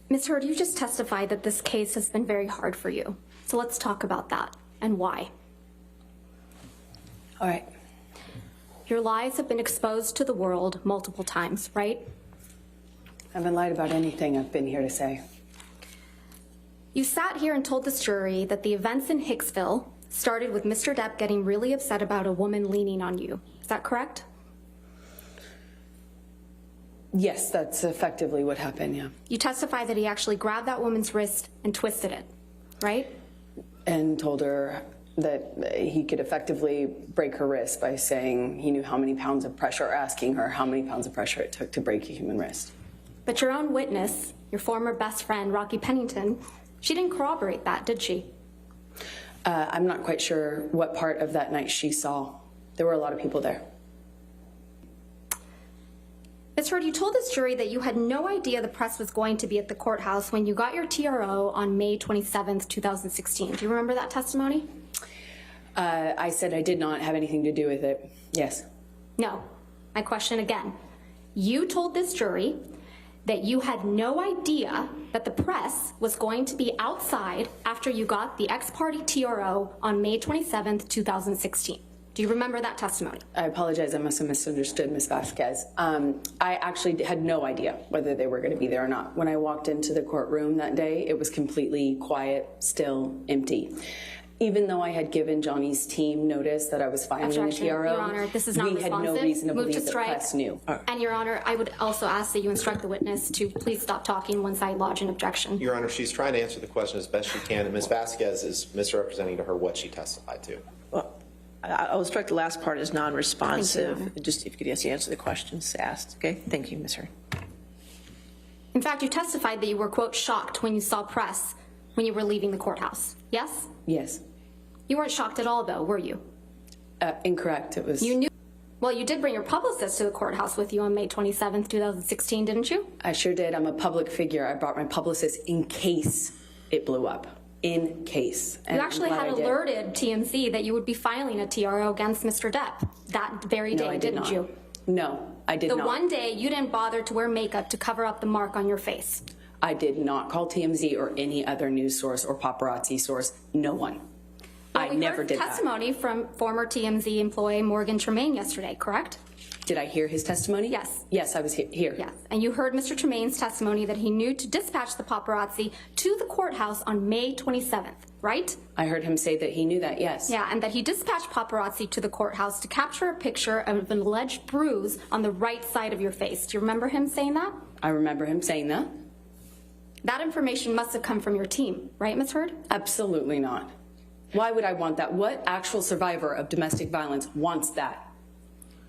Ms. Heard, you just testified that this case has been very hard for you. So let's talk about that and why. All right. Your lies have been exposed to the world multiple times, right? I haven't lied about anything I've been here to say. You sat here and told this jury that the events in Hicksville started with Mr. Depp getting really upset about a woman leaning on you. Is that correct? Yes, that's effectively what happened, yeah. You testified that he actually grabbed that woman's wrist and twisted it, right? And told her that he could effectively break her wrist by saying he knew how many pounds of pressure, or asking her how many pounds of pressure it took to break a human wrist. But your own witness, your former best friend, Rocky Pennington, she didn't corroborate that, did she? I'm not quite sure what part of that night she saw. There were a lot of people there. Ms. Heard, you told this jury that you had no idea the press was going to be at the courthouse when you got your TRO on May 27th, 2016. Do you remember that testimony? I said I did not have anything to do with it. Yes. No. My question again. You told this jury that you had no idea that the press was going to be outside after you got the ex-parte TRO on May 27th, 2016. Do you remember that testimony? I apologize, I must have misunderstood, Ms. Vasquez. I actually had no idea whether they were going to be there or not. When I walked into the courtroom that day, it was completely quiet, still, empty. Even though I had given Johnny's team notice that I was filing the TRO, Your Honor, this is not we had no reason to Move believe the press knew. And Your Honor, I would also ask that you instruct the witness to please stop talking once I lodge an objection. Your Honor, she's trying to answer the question as best she can, and Ms. Vasquez is misrepresenting to her what she testified to. Well, I'll strike the last part as non-responsive. Just if you could answer the questions asked. Okay, thank you, Ms. Heard. In fact, you testified that you were, quote, shocked when you saw press when you were leaving the courthouse. Yes? Yes. You weren't shocked at all, though, were you? Incorrect. It was. You knew. Well, you did bring your publicist to the courthouse with you on May 27th, 2016, didn't you? I sure did. I'm a public figure. I brought my publicist in case it blew up. In case. And you actually had alerted TMZ that you would be filing a TRO against Mr. Depp that very day, didn't you? No, I did not. The one day you didn't bother to wear makeup to cover up the mark on your face. I did not call TMZ or any other news source or paparazzi source. No one. Well, I never did that. We heard testimony from former TMZ employee Morgan Tremaine yesterday, correct? Did I hear his testimony? Yes. Yes, I was here. Yes, and you heard Mr. Tremaine's testimony that he knew to dispatch the paparazzi to the courthouse on May 27th, right? I heard him say that he knew that, yes. Yeah, and that he dispatched paparazzi to the courthouse to capture a picture of an alleged bruise on the right side of your face. Do you remember him saying that? I remember him saying that. That information must have come from your team, right, Ms. Heard? Absolutely not. Why would I want that? What actual survivor of domestic violence wants that?